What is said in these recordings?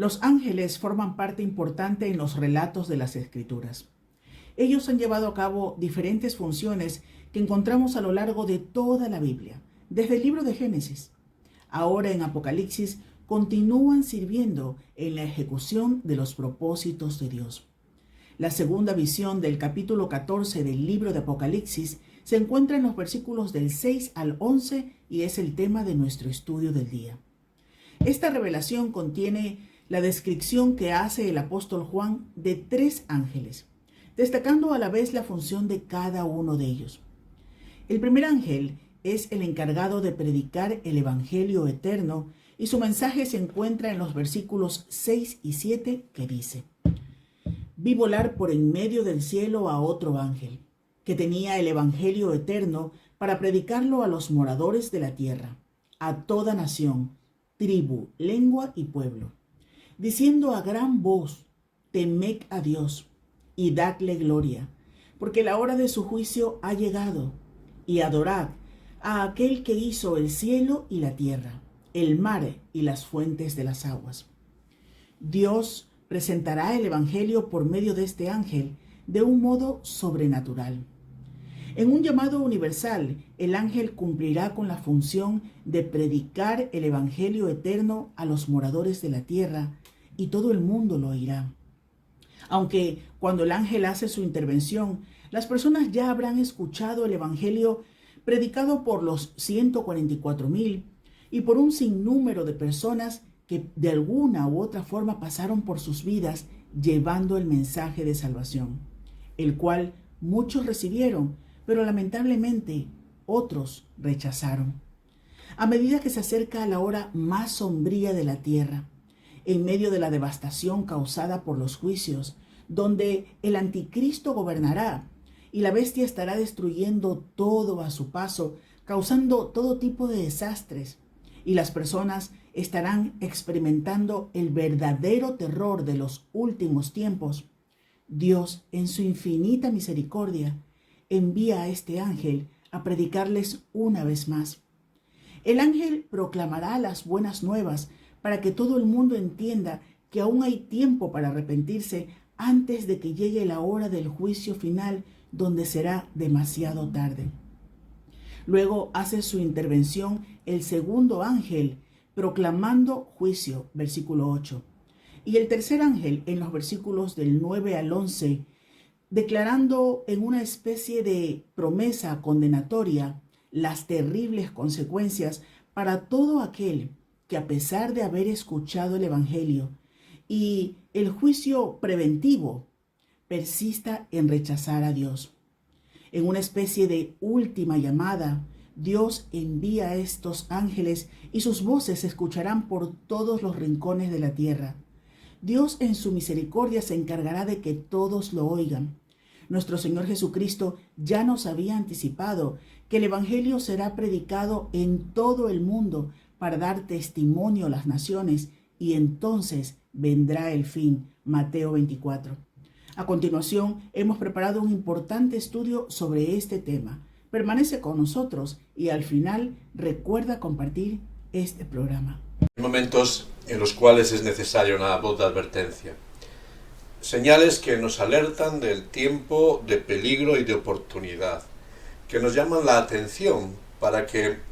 Los ángeles forman parte importante en los relatos de las Escrituras. Ellos han llevado a cabo diferentes funciones que encontramos a lo largo de toda la Biblia, desde el libro de Génesis. Ahora en Apocalipsis continúan sirviendo en la ejecución de los propósitos de Dios. La segunda visión del capítulo 14 del libro de Apocalipsis se encuentra en los versículos del 6 al 11 y es el tema de nuestro estudio del día. Esta revelación contiene la descripción que hace el apóstol Juan de 3 ángeles, destacando a la vez la función de cada uno de ellos. El primer ángel es el encargado de predicar el Evangelio eterno y su mensaje se encuentra en los versículos 6 y 7 que dice: Vi volar por en medio del cielo a otro ángel, que tenía el Evangelio eterno para predicarlo a los moradores de la tierra, a toda nación, tribu, lengua y pueblo, diciendo a gran voz: Temed a Dios y dadle gloria, porque la hora de su juicio ha llegado, y adorad a aquel que hizo el cielo y la tierra, el mar y las fuentes de las aguas. Dios presentará el Evangelio por medio de este ángel de un modo sobrenatural. En un llamado universal, el ángel cumplirá con la función de predicar el Evangelio eterno a los moradores de la tierra, y todo el mundo lo oirá. Aunque cuando el ángel hace su intervención, las personas ya habrán escuchado el Evangelio predicado por los 144,000 y por un sinnúmero de personas que de alguna u otra forma pasaron por sus vidas llevando el mensaje de salvación, el cual muchos recibieron, pero lamentablemente otros rechazaron. A medida que se acerca a la hora más sombría de la tierra, en medio de la devastación causada por los juicios, donde el anticristo gobernará y la bestia estará destruyendo todo a su paso, causando todo tipo de desastres, y las personas estarán experimentando el verdadero terror de los últimos tiempos, Dios, en su infinita misericordia, envía a este ángel a predicarles una vez más. El ángel proclamará las buenas nuevas para que todo el mundo entienda que aún hay tiempo para arrepentirse antes de que llegue la hora del juicio final, donde será demasiado tarde. Luego hace su intervención el segundo ángel, proclamando juicio, versículo 8. Y el tercer ángel, en los versículos del 9 al 11, declarando en una especie de promesa condenatoria las terribles consecuencias para todo aquel que, a pesar de haber escuchado el Evangelio y el juicio preventivo, persista en rechazar a Dios. En una especie de última llamada, Dios envía a estos ángeles y sus voces se escucharán por todos los rincones de la tierra. Dios en su misericordia se encargará de que todos lo oigan. Nuestro Señor Jesucristo ya nos había anticipado que el Evangelio será predicado en todo el mundo para dar testimonio a las naciones, y entonces vendrá el fin. Mateo 24. A continuación, hemos preparado un importante estudio sobre este tema. Permanece con nosotros y al final recuerda compartir este programa. Hay momentos en los cuales es necesaria una voz de advertencia. Señales que nos alertan del tiempo de peligro y de oportunidad, que nos llaman la atención para que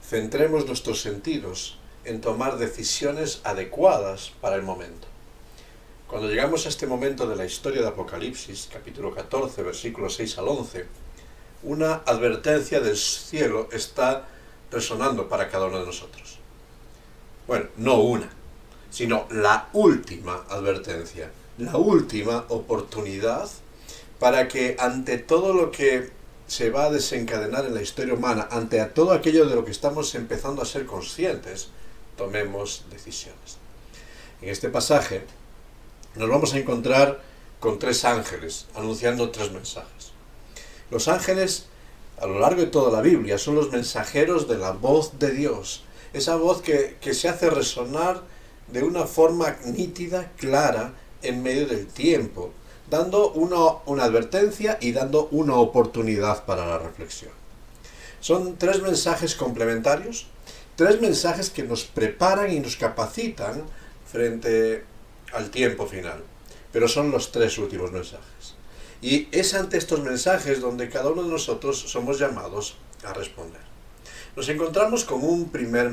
centremos nuestros sentidos en tomar decisiones adecuadas para el momento. Cuando llegamos a este momento de la historia de Apocalipsis, capítulo 14, versículos 6 al 11, una advertencia del cielo está resonando para cada uno de nosotros. Bueno, no una, sino la última advertencia, la última oportunidad para que ante todo lo que se va a desencadenar en la historia humana, ante todo aquello de lo que estamos empezando a ser conscientes, tomemos decisiones. En este pasaje nos vamos a encontrar con 3 ángeles anunciando 3 mensajes. Los ángeles, a lo largo de toda la Biblia, son los mensajeros de la voz de Dios, esa voz que se hace resonar de una forma nítida, clara, en medio del tiempo, dando una advertencia y dando una oportunidad para la reflexión. Son 3 mensajes complementarios, 3 mensajes que nos preparan y nos capacitan frente al tiempo final, pero son los 3 últimos mensajes. Y es ante estos mensajes donde cada uno de nosotros somos llamados a responder. Nos encontramos con un primer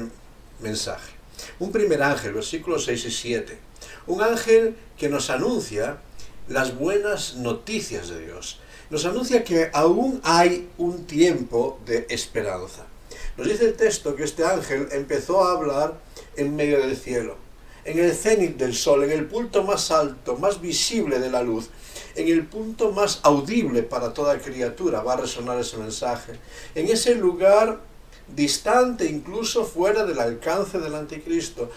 mensaje, un primer ángel, versículos 6 y 7. Un ángel que nos anuncia las buenas noticias de Dios. Nos anuncia que aún hay un tiempo de esperanza. Nos dice el texto que este ángel empezó a hablar en medio del cielo, en el cénit del sol, en el punto más alto, más visible de la luz, en el punto más audible para toda criatura, va a resonar ese mensaje. En ese lugar distante, incluso fuera del alcance del anticristo,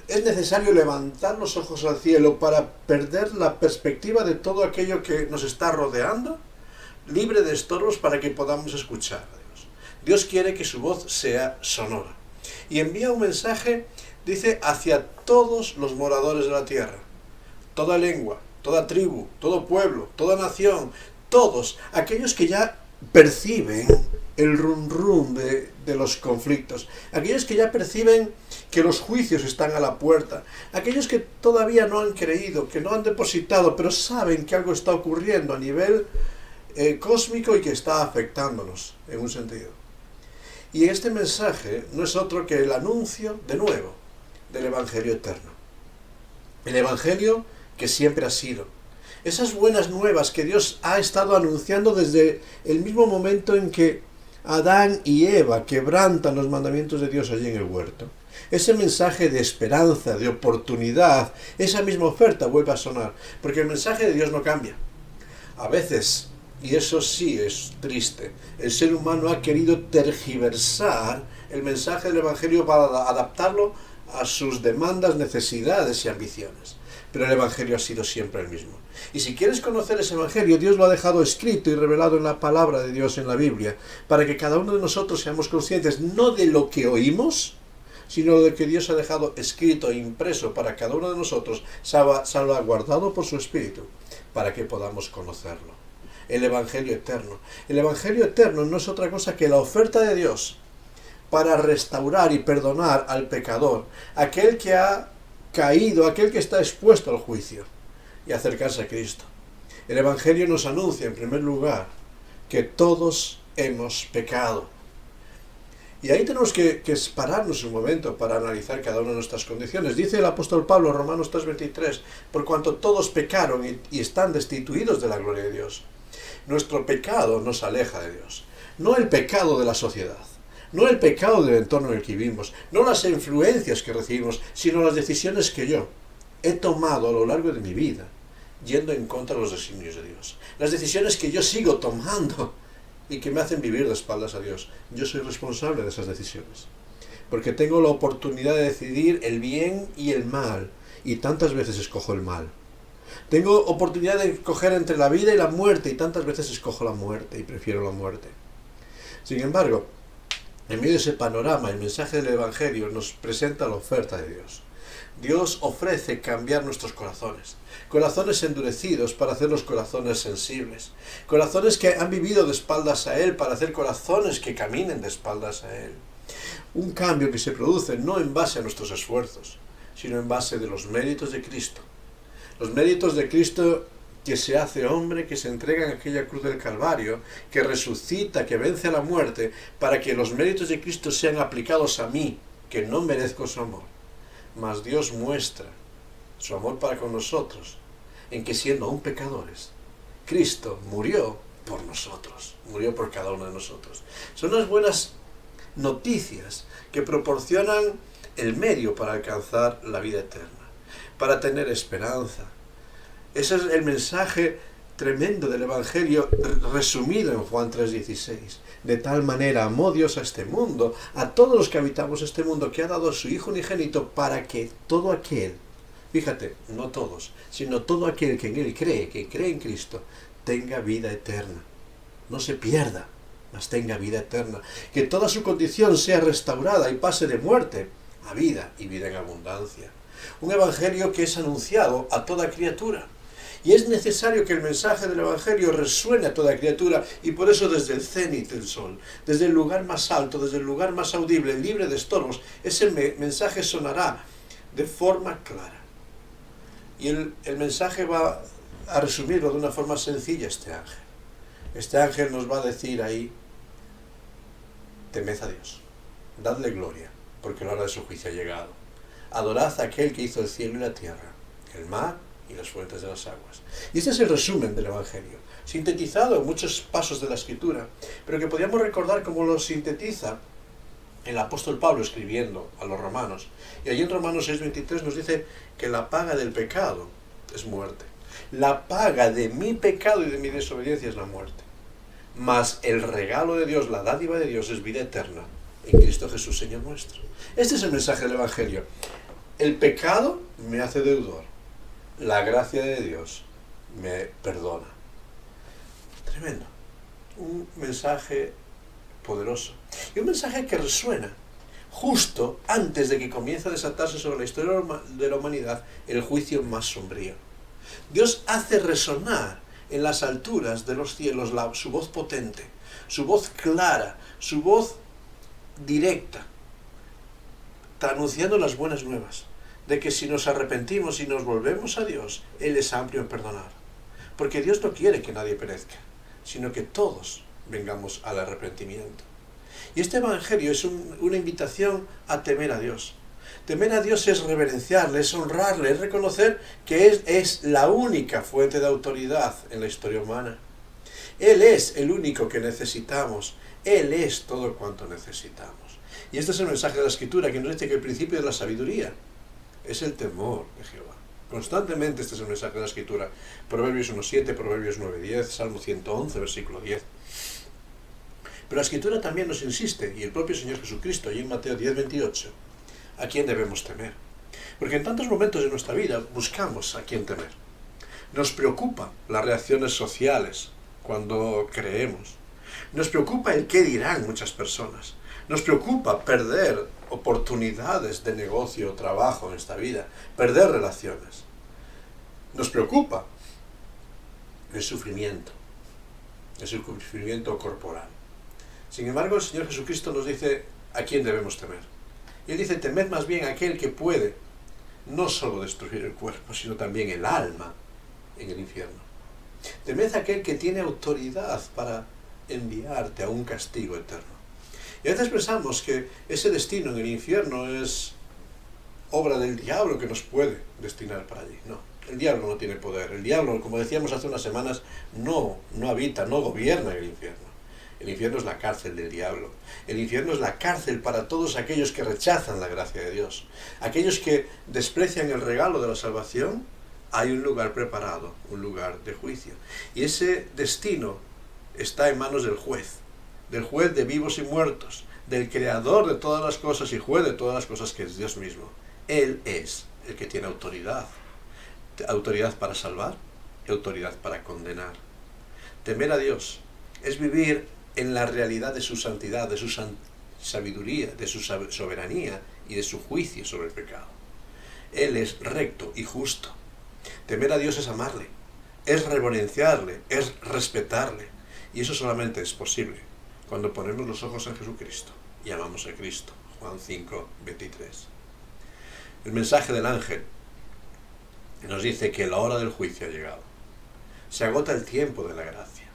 es necesario levantar los ojos al cielo para perder la perspectiva de todo aquello que nos está rodeando, libre de estorbos, para que podamos escuchar a Dios. Dios quiere que su voz sea sonora. Y envía un mensaje, dice, hacia todos los moradores de la tierra, toda lengua, toda tribu, todo pueblo, toda nación, todos aquellos que ya perciben el rum rum de los conflictos, aquellos que ya perciben que los juicios están a la puerta, aquellos que todavía no han creído, que no han depositado, pero saben que algo está ocurriendo a nivel cósmico y que está afectándonos en un sentido. Y este mensaje no es otro que el anuncio, de nuevo, del Evangelio eterno. El Evangelio que siempre ha sido. Esas buenas nuevas que Dios ha estado anunciando desde el mismo momento en que Adán y Eva quebrantan los mandamientos de Dios allí en el huerto. Ese mensaje de esperanza, de oportunidad, esa misma oferta vuelve a sonar, porque el mensaje de Dios no cambia. A veces, y eso sí es triste, el ser humano ha querido tergiversar el mensaje del Evangelio para adaptarlo a sus demandas, necesidades y ambiciones. Pero el Evangelio ha sido siempre el mismo. Y si quieres conocer ese Evangelio, Dios lo ha dejado escrito y revelado en la palabra de Dios en la Biblia, para que cada uno de nosotros seamos conscientes no de lo que oímos, sino de lo que Dios ha dejado escrito e impreso para cada uno de nosotros, salvaguardado por su Espíritu, para que podamos conocerlo. El Evangelio eterno. El Evangelio eterno no es otra cosa que la oferta de Dios para restaurar y perdonar al pecador, aquel que ha caído, aquel que está expuesto al juicio, y acercarse a Cristo. El Evangelio nos anuncia, en primer lugar, que todos hemos pecado. Y ahí tenemos que pararnos un momento para analizar cada una de nuestras condiciones. Dice el apóstol Pablo en Romanos 3:23, por cuanto todos pecaron y están destituidos de la gloria de Dios. Nuestro pecado nos aleja de Dios. No el pecado de la sociedad, no el pecado del entorno en el que vivimos, no las influencias que recibimos, sino las decisiones que yo he tomado a lo largo de mi vida, yendo en contra de los designios de Dios. Las decisiones que yo sigo tomando y que me hacen vivir de espaldas a Dios. Yo soy responsable de esas decisiones, porque tengo la oportunidad de decidir el bien y el mal, y tantas veces escojo el mal. Tengo oportunidad de escoger entre la vida y la muerte, y tantas veces escojo la muerte y prefiero la muerte. Sin embargo, en medio de ese panorama, el mensaje del Evangelio nos presenta la oferta de Dios. Dios ofrece cambiar nuestros corazones, corazones endurecidos para hacer los corazones sensibles, corazones que han vivido de espaldas a Él para hacer corazones que caminen de espaldas a Él. Un cambio que se produce no en base a nuestros esfuerzos, sino en base de los méritos de Cristo. Los méritos de Cristo que se hace hombre, que se entrega en aquella cruz del Calvario, que resucita, que vence a la muerte, para que los méritos de Cristo sean aplicados a mí, que no merezco su amor. Mas Dios muestra su amor para con nosotros, en que siendo aún pecadores, Cristo murió por nosotros, murió por cada uno de nosotros. Son unas buenas noticias que proporcionan el medio para alcanzar la vida eterna, para tener esperanza. Ese es el mensaje tremendo del Evangelio resumido en Juan 3:16. De tal manera amó Dios a este mundo, a todos los que habitamos este mundo, que ha dado a su Hijo unigénito para que todo aquel, fíjate, no todos, sino todo aquel que en Él cree, que cree en Cristo, tenga vida eterna. No se pierda, mas tenga vida eterna. Que toda su condición sea restaurada y pase de muerte a vida y vida en abundancia. Un Evangelio que es anunciado a toda criatura. Y es necesario que el mensaje del Evangelio resuene a toda criatura, y por eso desde el cénit del sol, desde el lugar más alto, desde el lugar más audible, libre de estorbos, ese mensaje sonará de forma clara. Y el mensaje va a resumirlo de una forma sencilla este ángel. Este ángel nos va a decir ahí: temed a Dios, dadle gloria, porque la hora de su juicio ha llegado. Adorad a aquel que hizo el cielo y la tierra, el mar y las fuentes de las aguas. Y este es el resumen del Evangelio, sintetizado en muchos pasos de la Escritura, pero que podríamos recordar cómo lo sintetiza el apóstol Pablo escribiendo a los romanos. Y allí en Romanos 6:23 nos dice que la paga del pecado es muerte. La paga de mi pecado y de mi desobediencia es la muerte. Mas el regalo de Dios, la dádiva de Dios, es vida eterna en Cristo Jesús, Señor nuestro. Este es el mensaje del Evangelio. El pecado me hace deudor. La gracia de Dios me perdona. Tremendo. Un mensaje poderoso. Y un mensaje que resuena justo antes de que comience a desatarse sobre la historia de la humanidad el juicio más sombrío. Dios hace resonar en las alturas de los cielos su voz potente, su voz clara, su voz directa, anunciando las buenas nuevas, de que si nos arrepentimos y nos volvemos a Dios, Él es amplio en perdonar. Porque Dios no quiere que nadie perezca, sino que todos vengamos al arrepentimiento. Y este Evangelio es una invitación a temer a Dios. Temer a Dios es reverenciarle, es honrarle, es reconocer que es la única fuente de autoridad en la historia humana. Él es el único que necesitamos. Él es todo cuanto necesitamos. Y este es el mensaje de la Escritura, que nos dice que el principio de la sabiduría es el temor de Jehová. Constantemente este es el mensaje de la Escritura. Proverbios 1:7, Proverbios 9:10, Salmo 111, versículo 10. Pero la Escritura también nos insiste, y el propio Señor Jesucristo, y en Mateo 10:28, ¿a quién debemos temer? Porque en tantos momentos de nuestra vida buscamos a quién temer. Nos preocupa las reacciones sociales cuando creemos. Nos preocupa el qué dirán muchas personas. Nos preocupa perder oportunidades de negocio o trabajo en esta vida, perder relaciones. Nos preocupa el sufrimiento corporal. Sin embargo, el Señor Jesucristo nos dice a quién debemos temer. Y Él dice: temed más bien a aquel que puede no solo destruir el cuerpo, sino también el alma en el infierno. Temed a aquel que tiene autoridad para enviarte a un castigo eterno. Y a veces pensamos que ese destino en el infierno es obra del diablo que nos puede destinar para allí. No, el diablo no tiene poder. El diablo, como decíamos hace unas semanas, no habita, no gobierna en el infierno. El infierno es la cárcel del diablo. El infierno es la cárcel para todos aquellos que rechazan la gracia de Dios. Aquellos que desprecian el regalo de la salvación, hay un lugar preparado, un lugar de juicio. Y ese destino está en manos del juez de vivos y muertos, del creador de todas las cosas y juez de todas las cosas, que es Dios mismo. Él es el que tiene autoridad. Autoridad para salvar y autoridad para condenar. Temer a Dios es vivir en la realidad de su santidad, de su sabiduría, de su soberanía y de su juicio sobre el pecado. Él es recto y justo. Temer a Dios es amarle, es reverenciarle, es respetarle. Y eso solamente es posible cuando ponemos los ojos en Jesucristo y amamos a Cristo. Juan 5:23. El mensaje del ángel nos dice que la hora del juicio ha llegado. Se agota el tiempo de la gracia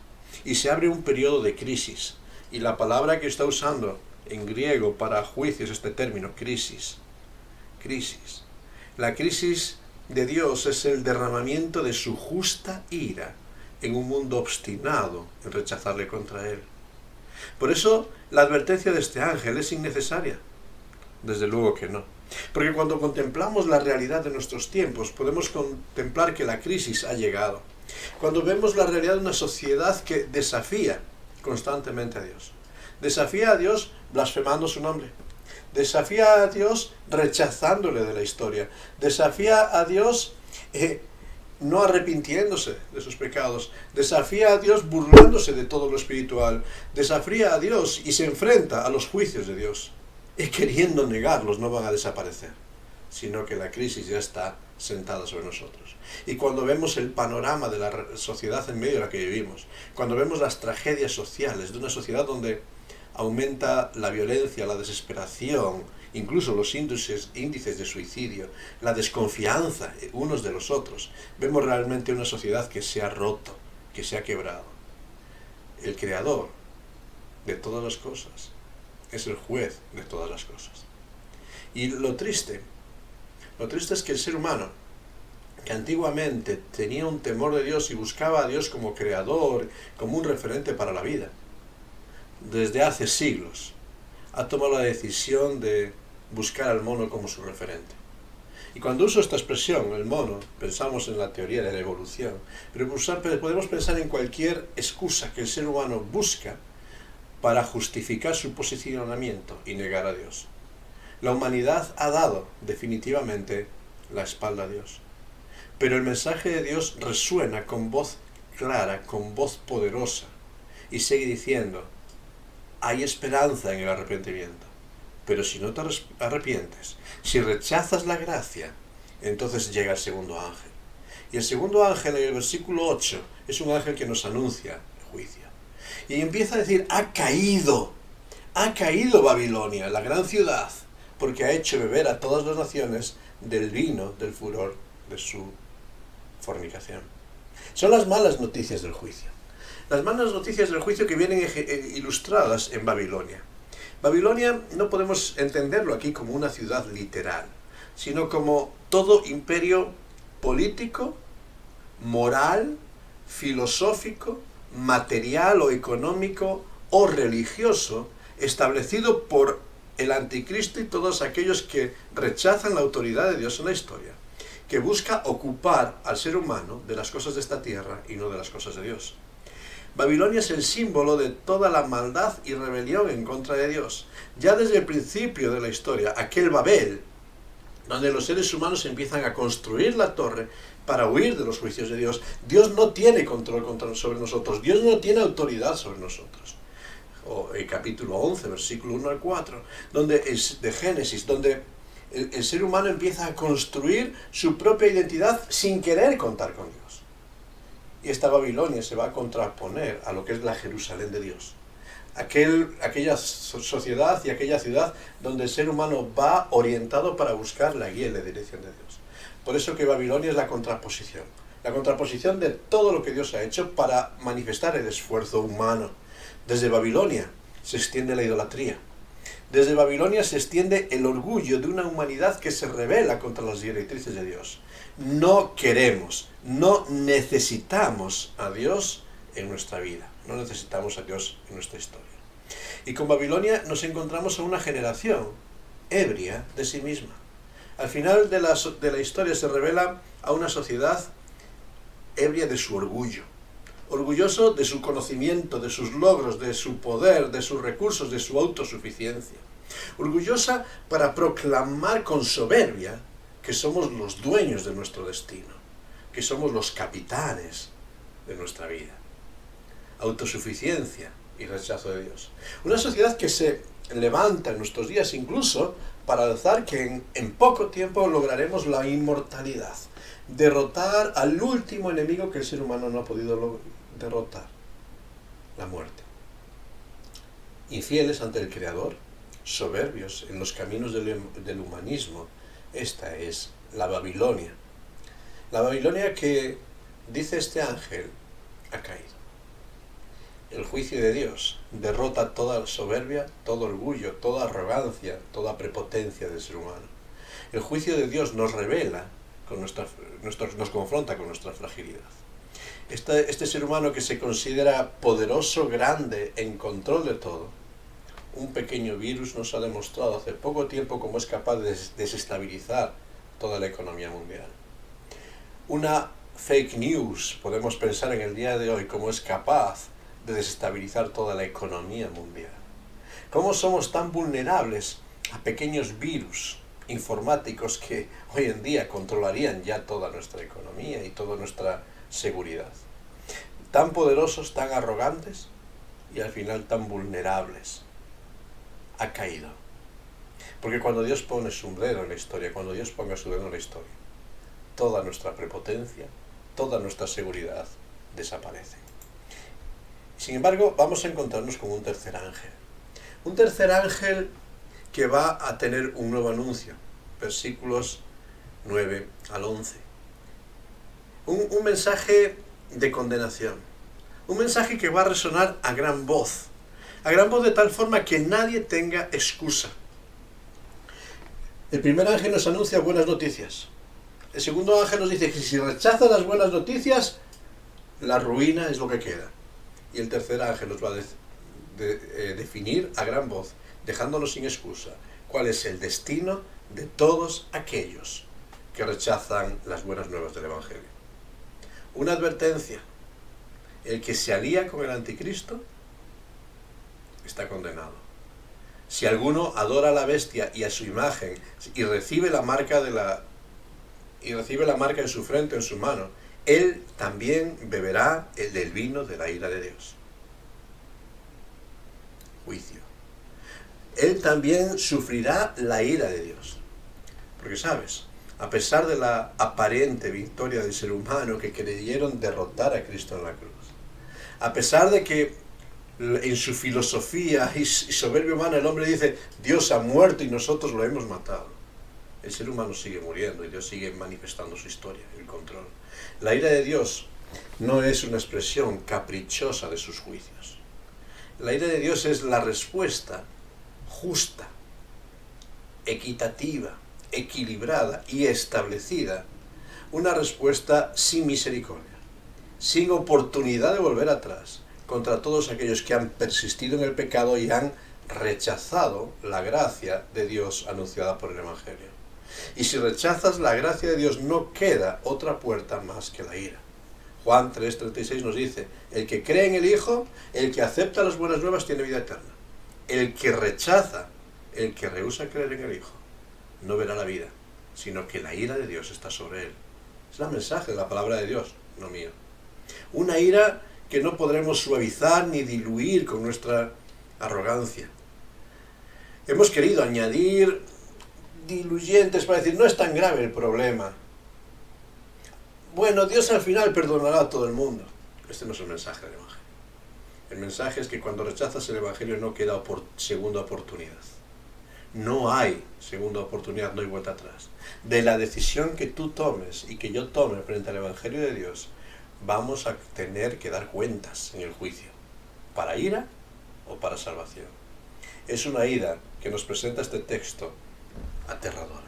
y se abre un periodo de crisis. Y la palabra que está usando en griego para juicio es este término: crisis. Crisis. La crisis de Dios es el derramamiento de su justa ira en un mundo obstinado en rechazarle contra Él. Por eso la advertencia de este ángel es innecesaria. Desde luego que no. Porque cuando contemplamos la realidad de nuestros tiempos, podemos contemplar que la crisis ha llegado. Cuando vemos la realidad de una sociedad que desafía constantemente a Dios. Desafía a Dios blasfemando su nombre. Desafía a Dios rechazándole de la historia. Desafía a Dios no arrepintiéndose de sus pecados. Desafía a Dios burlándose de todo lo espiritual. Desafía a Dios y se enfrenta a los juicios de Dios. Y queriendo negarlos, no van a desaparecer, sino que la crisis ya está sentada sobre nosotros. Y cuando vemos el panorama de la sociedad en medio de la que vivimos, cuando vemos las tragedias sociales de una sociedad donde aumenta la violencia, la desesperación, incluso los índices de suicidio, la desconfianza unos de los otros. Vemos realmente una sociedad que se ha roto, que se ha quebrado. El creador de todas las cosas es el juez de todas las cosas. Y lo triste es que el ser humano, que antiguamente tenía un temor de Dios y buscaba a Dios como creador, como un referente para la vida, desde hace siglos ha tomado la decisión de buscar al mono como su referente. Y cuando uso esta expresión, el mono, pensamos en la teoría de la evolución, pero podemos pensar en cualquier excusa que el ser humano busca para justificar su posicionamiento y negar a Dios. La humanidad ha dado definitivamente la espalda a Dios. Pero el mensaje de Dios resuena con voz clara, con voz poderosa, y sigue diciendo: hay esperanza en el arrepentimiento. Pero si no te arrepientes, si rechazas la gracia, entonces llega el segundo ángel. Y el segundo ángel, en el versículo 8, es un ángel que nos anuncia el juicio. Y empieza a decir: ha caído Babilonia, la gran ciudad, porque ha hecho beber a todas las naciones del vino del furor de su fornicación. Son las malas noticias del juicio. Las malas noticias del juicio que vienen ilustradas en Babilonia. Babilonia no podemos entenderlo aquí como una ciudad literal, sino como todo imperio político, moral, filosófico, material o económico o religioso establecido por el anticristo y todos aquellos que rechazan la autoridad de Dios en la historia, que busca ocupar al ser humano de las cosas de esta tierra y no de las cosas de Dios. Babilonia es el símbolo de toda la maldad y rebelión en contra de Dios. Ya desde el principio de la historia, aquel Babel, donde los seres humanos empiezan a construir la torre para huir de los juicios de Dios, Dios no tiene control sobre nosotros, Dios no tiene autoridad sobre nosotros. O el capítulo 11, versículo 1 al 4, donde es de Génesis, donde el ser humano empieza a construir su propia identidad sin querer contar con Dios. Y esta Babilonia se va a contraponer a lo que es la Jerusalén de Dios. Aquella sociedad y aquella ciudad donde el ser humano va orientado para buscar la guía y la dirección de Dios. Por eso que Babilonia es la contraposición de todo lo que Dios ha hecho para manifestar el esfuerzo humano. Desde Babilonia se extiende la idolatría. Desde Babilonia se extiende el orgullo de una humanidad que se rebela contra las directrices de Dios. No queremos, no necesitamos a Dios en nuestra vida, no necesitamos a Dios en nuestra historia. Y con Babilonia nos encontramos a una generación ebria de sí misma. Al final de la historia se revela a una sociedad ebria de su orgullo, orgulloso de su conocimiento, de sus logros, de su poder, de sus recursos, de su autosuficiencia. Orgullosa para proclamar con soberbia que somos los dueños de nuestro destino, que somos los capitanes de nuestra vida. Autosuficiencia y rechazo de Dios. Una sociedad que se levanta en nuestros días incluso para alzar que en poco tiempo lograremos la inmortalidad, derrotar al último enemigo que el ser humano no ha podido derrotar, la muerte. Infieles ante el Creador, soberbios en los caminos del humanismo. Esta es la Babilonia. La Babilonia que, dice este ángel, ha caído. El juicio de Dios derrota toda soberbia, todo orgullo, toda arrogancia, toda prepotencia del ser humano. El juicio de Dios nos revela, nos confronta con nuestra fragilidad. Este ser humano que se considera poderoso, grande, en control de todo, un pequeño virus nos ha demostrado hace poco tiempo cómo es capaz de desestabilizar toda la economía mundial. Una fake news, podemos pensar en el día de hoy, cómo es capaz de desestabilizar toda la economía mundial. Cómo somos tan vulnerables a pequeños virus informáticos que hoy en día controlarían ya toda nuestra economía y toda nuestra seguridad. Tan poderosos, tan arrogantes y al final tan vulnerables. Ha caído. Porque cuando Dios pone su dedo en la historia, cuando Dios ponga su dedo en la historia, toda nuestra prepotencia, toda nuestra seguridad desaparece. Sin embargo, vamos a encontrarnos con un tercer ángel. Un tercer ángel que va a tener un nuevo anuncio, versículos 9 al 11. Un mensaje de condenación, un mensaje que va a resonar a gran voz de tal forma que nadie tenga excusa. El primer ángel nos anuncia buenas noticias. El segundo ángel nos dice que si rechazas las buenas noticias, la ruina es lo que queda. Y el tercer ángel nos va a definir a gran voz, dejándonos sin excusa, cuál es el destino de todos aquellos que rechazan las buenas nuevas del Evangelio. Una advertencia: el que se alía con el anticristo está condenado. Si alguno adora a la bestia y a su imagen y recibe la marca en su frente, en su mano, él también beberá del vino de la ira de Dios. Juicio. Él también sufrirá la ira de Dios. Porque sabes, a pesar de la aparente victoria del ser humano que creyeron derrotar a Cristo en la cruz, a pesar de que en su filosofía y soberbia humana el hombre dice, Dios ha muerto y nosotros lo hemos matado, el ser humano sigue muriendo y Dios sigue manifestando su historia, el control. La ira de Dios no es una expresión caprichosa de sus juicios. La ira de Dios es la respuesta justa, equitativa, equilibrada y establecida, una respuesta sin misericordia, sin oportunidad de volver atrás, contra todos aquellos que han persistido en el pecado y han rechazado la gracia de Dios anunciada por el Evangelio. Y si rechazas la gracia de Dios, no queda otra puerta más que la ira. Juan 3:36 nos dice, el que cree en el Hijo, el que acepta las buenas nuevas, tiene vida eterna. El que rechaza, el que rehúsa creer en el Hijo, no verá la vida, sino que la ira de Dios está sobre él. Es el mensaje de la palabra de Dios, no mío. Una ira que no podremos suavizar ni diluir con nuestra arrogancia. Hemos querido añadir diluyentes para decir, no es tan grave el problema. Bueno, Dios al final perdonará a todo el mundo. Este no es el mensaje del Evangelio. El mensaje es que cuando rechazas el Evangelio no queda segunda oportunidad. No hay segunda oportunidad, no hay vuelta atrás. De la decisión que tú tomes y que yo tome frente al Evangelio de Dios, vamos a tener que dar cuentas en el juicio, para ira o para salvación. Es una ira que nos presenta este texto aterradora.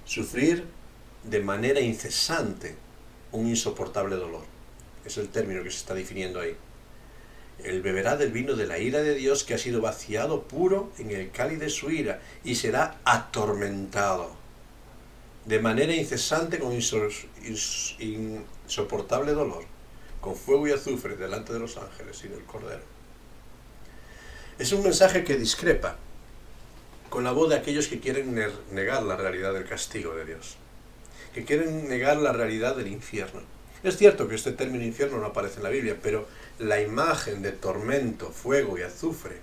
Sufrir de manera incesante un insoportable dolor. Es el término que se está definiendo ahí. Él beberá del vino de la ira de Dios que ha sido vaciado puro en el cáliz de su ira y será atormentado de manera incesante con insoportable dolor, con fuego y azufre delante de los ángeles y del Cordero. Es un mensaje que discrepa con la voz de aquellos que quieren negar la realidad del castigo de Dios, que quieren negar la realidad del infierno. Es cierto que este término infierno no aparece en la Biblia, pero la imagen de tormento, fuego y azufre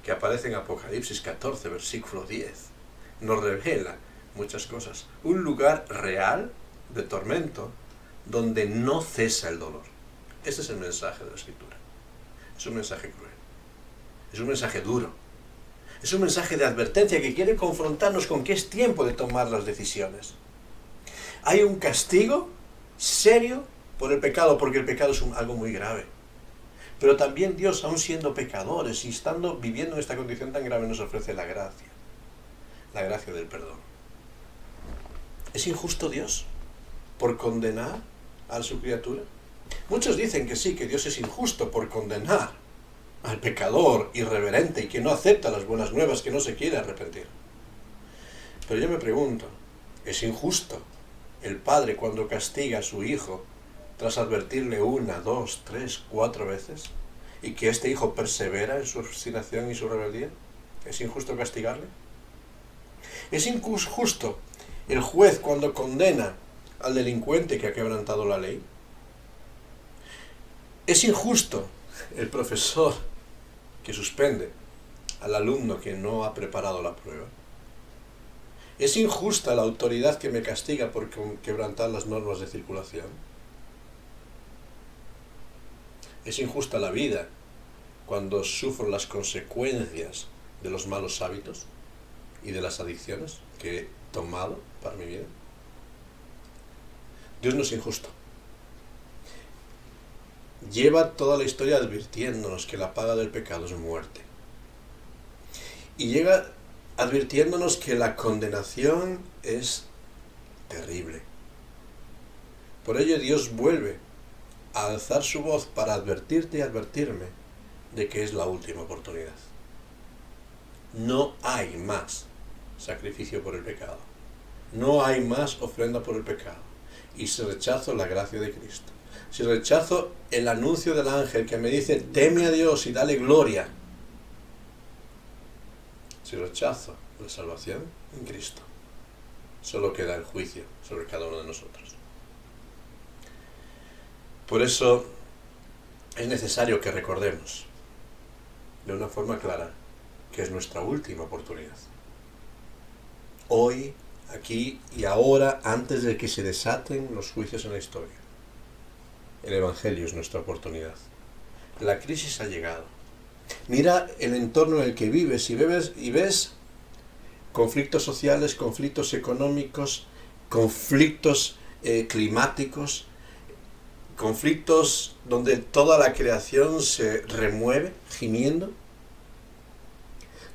que aparece en Apocalipsis 14, versículo 10, nos revela muchas cosas. Un lugar real de tormento donde no cesa el dolor. Ese es el mensaje de la Escritura. Es un mensaje cruel. Es un mensaje duro. Es un mensaje de advertencia que quiere confrontarnos con que es tiempo de tomar las decisiones. Hay un castigo serio por el pecado, porque el pecado es algo muy grave. Pero también Dios, aun siendo pecadores y viviendo en esta condición tan grave, nos ofrece la gracia del perdón. ¿Es injusto Dios por condenar a su criatura? Muchos dicen que sí, que Dios es injusto por condenar al pecador irreverente y que no acepta las buenas nuevas, que no se quiere arrepentir. Pero yo me pregunto, ¿es injusto el padre cuando castiga a su hijo tras advertirle 1, 2, 3, 4 veces y que este hijo persevera en su obstinación y su rebeldía? ¿Es injusto castigarle? ¿Es injusto el juez cuando condena al delincuente que ha quebrantado la ley? ¿Es injusto el profesor que suspende al alumno que no ha preparado la prueba? ¿Es injusta la autoridad que me castiga por quebrantar las normas de circulación? ¿Es injusta la vida cuando sufro las consecuencias de los malos hábitos y de las adicciones que he tomado para mi vida? Dios no es injusto. Lleva toda la historia advirtiéndonos que la paga del pecado es muerte. Y llega advirtiéndonos que la condenación es terrible. Por ello Dios vuelve a alzar su voz para advertirte y advertirme de que es la última oportunidad. No hay más sacrificio por el pecado. No hay más ofrenda por el pecado. Y si rechazo la gracia de Cristo, si rechazo el anuncio del ángel que me dice teme a Dios y dale gloria, si rechazo la salvación en Cristo, solo queda el juicio sobre cada uno de nosotros. Por eso es necesario que recordemos de una forma clara que es nuestra última oportunidad. Hoy, aquí y ahora, antes de que se desaten los juicios en la historia. El Evangelio es nuestra oportunidad. La crisis ha llegado. Mira el entorno en el que vives y ves conflictos sociales, conflictos económicos, conflictos climáticos, conflictos donde toda la creación se remueve, gimiendo.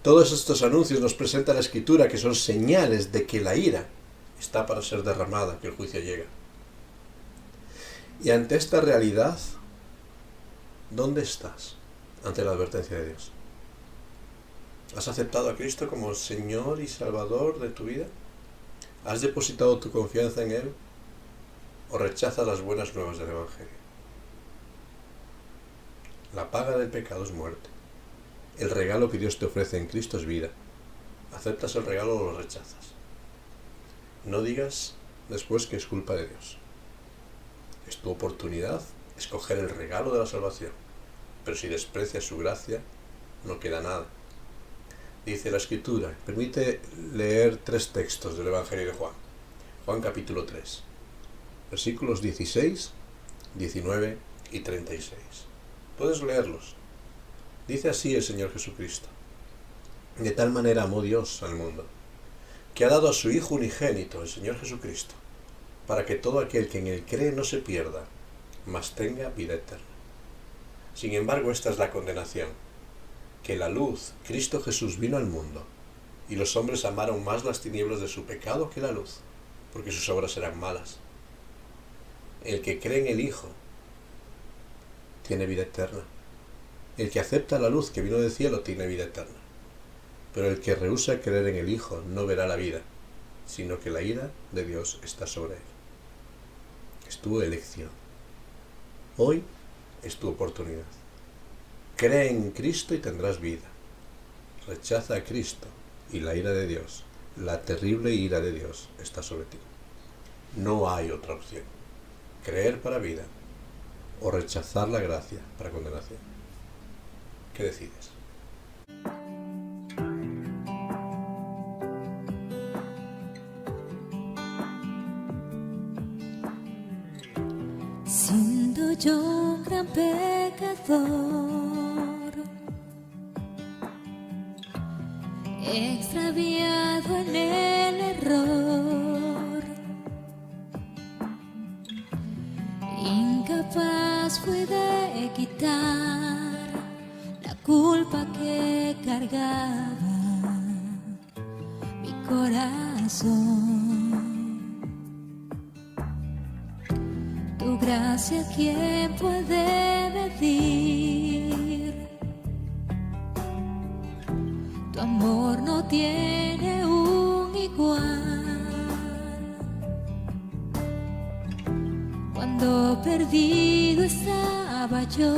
Todos estos anuncios nos presenta la Escritura, que son señales de que la ira está para ser derramada, que el juicio llega. Y ante esta realidad, ¿dónde estás ante la advertencia de Dios? ¿Has aceptado a Cristo como Señor y Salvador de tu vida? ¿Has depositado tu confianza en Él? ¿O rechazas las buenas nuevas del Evangelio? La paga del pecado es muerte. El regalo que Dios te ofrece en Cristo es vida. ¿Aceptas el regalo o lo rechazas? No digas después que es culpa de Dios. Es tu oportunidad escoger el regalo de la salvación. Pero si desprecias su gracia, no queda nada. Dice la Escritura, permite leer 3 textos del Evangelio de Juan. Juan capítulo 3, versículos 16, 19 y 36. Puedes leerlos. Dice así el Señor Jesucristo: de tal manera amó Dios al mundo, que ha dado a su Hijo unigénito, el Señor Jesucristo, para que todo aquel que en Él cree no se pierda, mas tenga vida eterna. Sin embargo, esta es la condenación, que la luz, Cristo Jesús, vino al mundo, y los hombres amaron más las tinieblas de su pecado que la luz, porque sus obras eran malas. El que cree en el Hijo tiene vida eterna. El que acepta la luz que vino del cielo tiene vida eterna. Pero el que rehúsa creer en el Hijo no verá la vida, sino que la ira de Dios está sobre él. Es tu elección. Hoy es tu oportunidad. Cree en Cristo y tendrás vida. Rechaza a Cristo y la ira de Dios, la terrible ira de Dios, está sobre ti. No hay otra opción. Creer para vida o rechazar la gracia para condenación. ¿Qué decides? Siendo yo un gran pecador, extraviado en el error, incapaz fui de quitar la culpa que cargaba mi corazón. Tu gracia, ¿quién puede medir? Tu amor no tiene un igual. Cuando perdido estaba yo,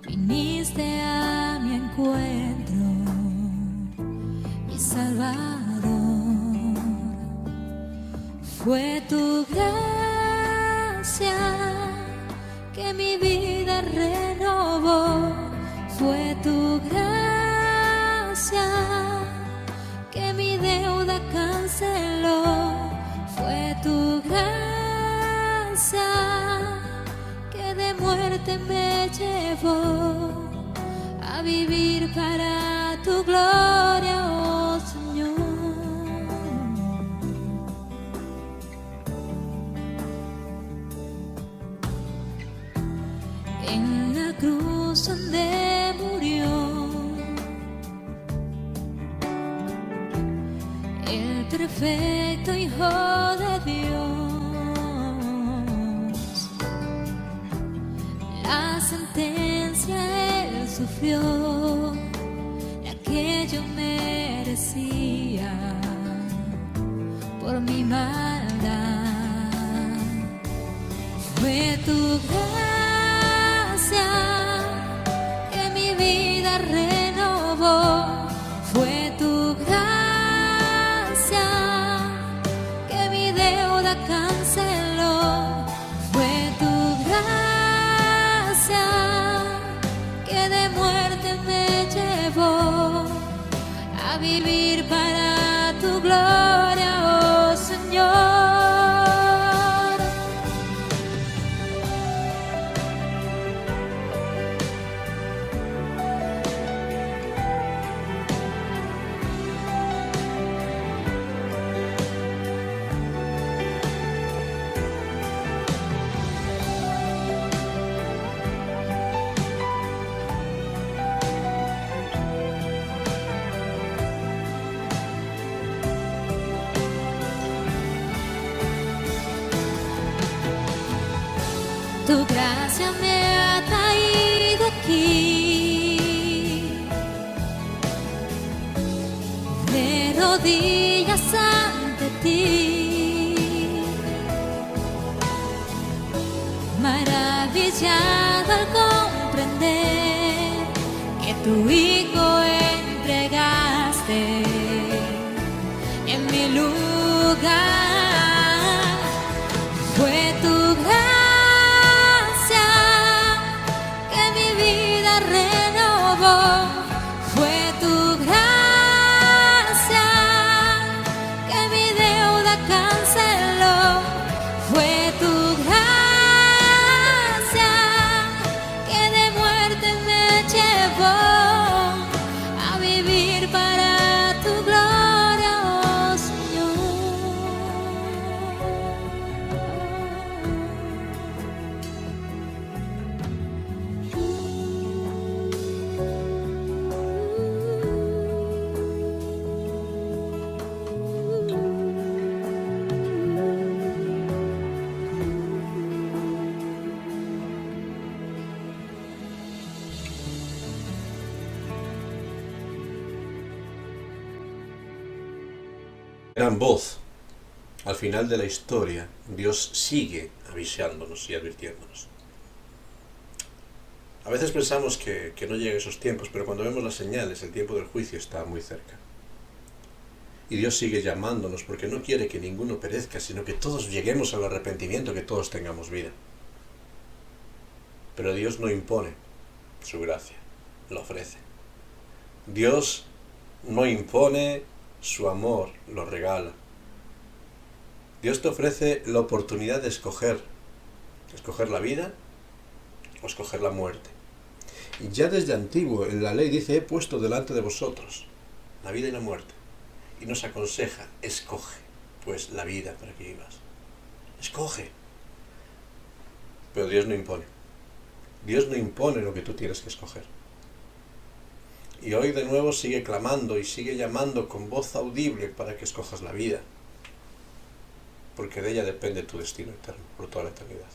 viniste a mi encuentro, mi Salvador. Fue tu gracia que mi vida renovó. Fue tu gracia que mi deuda canceló. Fue tu gracia que de muerte me llevó. a vivir para tu gloria, oh Señor. En la cruz donde murió el perfecto Hijo de Dios, la sentencia Él sufrió, la que yo merecía por mi maldad. Fue tu gracia que mi vida renovó, fue tu gracia que mi deuda canceló, fue tu gracia que de muerte me llevó a vivir para tu gloria, oh Señor. Tu gracia me ha traído aquí, de rodillas ante ti, maravillado al comprender que tu Hijo entregaste en mi lugar. Fue tu gracia que mi vida renovó, fue tu gracia que mi deuda canceló, fue tu gracia que de muerte me llevó a vivir para tu gloria, oh Señor. Gran voz. Al final de la historia, Dios sigue avisándonos y advirtiéndonos. A veces pensamos que no llegan esos tiempos, pero cuando vemos las señales, el tiempo del juicio está muy cerca. Y Dios sigue llamándonos porque no quiere que ninguno perezca, sino que todos lleguemos al arrepentimiento, que todos tengamos vida. Pero Dios no impone su gracia, la ofrece. Dios no impone su amor, lo regala. Dios te ofrece la oportunidad de escoger la vida o escoger la muerte. Y ya desde antiguo en la ley dice: he puesto delante de vosotros la vida y la muerte. Y nos aconseja: escoge pues la vida para que vivas. Escoge. Pero Dios no impone. Dios no impone lo que tú tienes que escoger. Y hoy de nuevo sigue clamando y sigue llamando con voz audible para que escojas la vida, porque de ella depende tu destino eterno por toda la eternidad.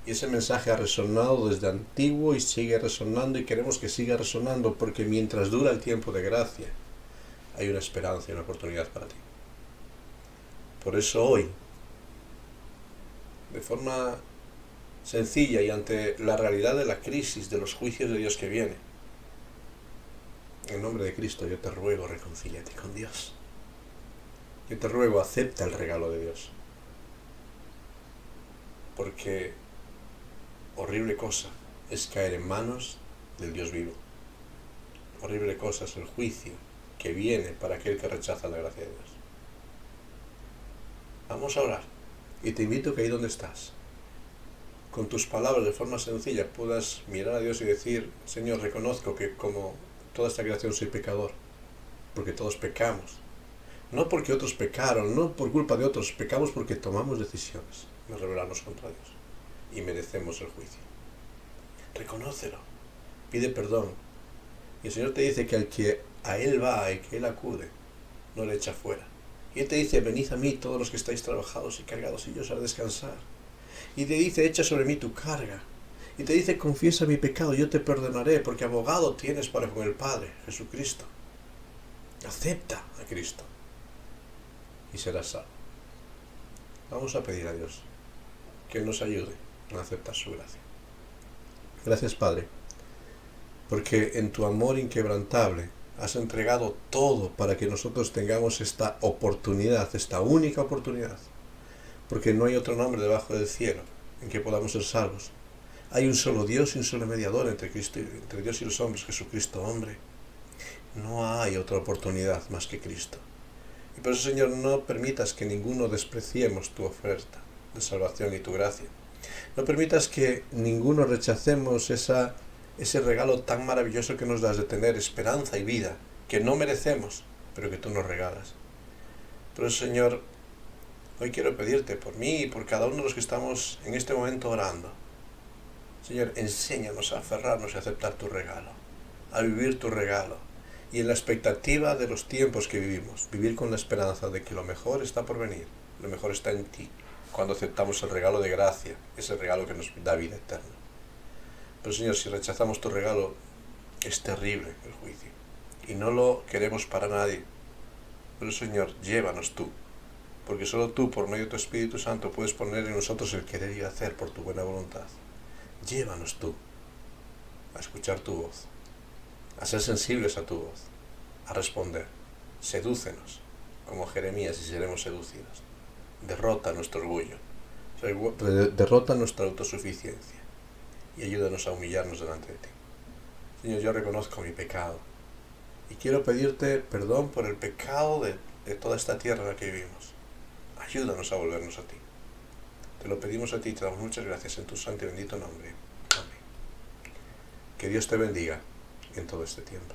Y ese mensaje ha resonado desde antiguo y sigue resonando, y queremos que siga resonando, porque mientras dura el tiempo de gracia hay una esperanza y una oportunidad para ti. Por eso hoy, de forma sencilla y ante la realidad de la crisis, de los juicios de Dios que viene, en nombre de Cristo yo te ruego, reconcíliate con Dios. Yo te ruego, acepta el regalo de Dios. Porque horrible cosa es caer en manos del Dios vivo. Horrible cosa es el juicio que viene para aquel que rechaza la gracia de Dios. Vamos a orar. Y te invito que ahí donde estás, con tus palabras de forma sencilla puedas mirar a Dios y decir: Señor, reconozco que como toda esta creación soy pecador, porque todos pecamos. No porque otros pecaron, no por culpa de otros, pecamos porque tomamos decisiones de rebelarnos contra Dios y merecemos el juicio. Reconócelo, pide perdón. Y el Señor te dice que al que a Él va y que Él acude, no le echa fuera. Y Él te dice: venid a mí todos los que estáis trabajados y cargados, y yo os haré descansar. Y te dice: echa sobre mí tu carga. Y te dice: confiesa mi pecado, yo te perdonaré, porque abogado tienes para con el Padre, Jesucristo. Acepta a Cristo y serás salvo. Vamos a pedir a Dios que nos ayude a aceptar su gracia. Gracias, Padre, porque en tu amor inquebrantable has entregado todo para que nosotros tengamos esta oportunidad, esta única oportunidad, porque no hay otro nombre debajo del cielo en que podamos ser salvos. Hay un solo Dios y un solo mediador entre Dios y los hombres, Jesucristo hombre. No hay otra oportunidad más que Cristo. Y por eso, Señor, no permitas que ninguno despreciemos tu oferta de salvación y tu gracia. No permitas que ninguno rechacemos ese regalo tan maravilloso que nos das de tener esperanza y vida, que no merecemos, pero que tú nos regalas. Por eso, Señor, hoy quiero pedirte por mí y por cada uno de los que estamos en este momento orando. Señor, enséñanos a aferrarnos y a aceptar tu regalo, a vivir tu regalo, y en la expectativa de los tiempos que vivimos, vivir con la esperanza de que lo mejor está por venir, lo mejor está en ti, cuando aceptamos el regalo de gracia, ese regalo que nos da vida eterna. Pero, Señor, si rechazamos tu regalo, es terrible el juicio, y no lo queremos para nadie. Pero, Señor, llévanos tú, porque solo tú, por medio de tu Espíritu Santo, puedes poner en nosotros el querer y hacer por tu buena voluntad. Llévanos tú a escuchar tu voz, a ser sensibles a tu voz, a responder. Sedúcenos, como Jeremías, y seremos seducidos. Derrota nuestro orgullo, derrota nuestra autosuficiencia, y ayúdanos a humillarnos delante de ti. Señor, yo reconozco mi pecado, y quiero pedirte perdón por el pecado de toda esta tierra en la que vivimos. Ayúdanos a volvernos a ti. Te lo pedimos a ti y te damos muchas gracias en tu santo y bendito nombre. Amén. Que Dios te bendiga en todo este tiempo.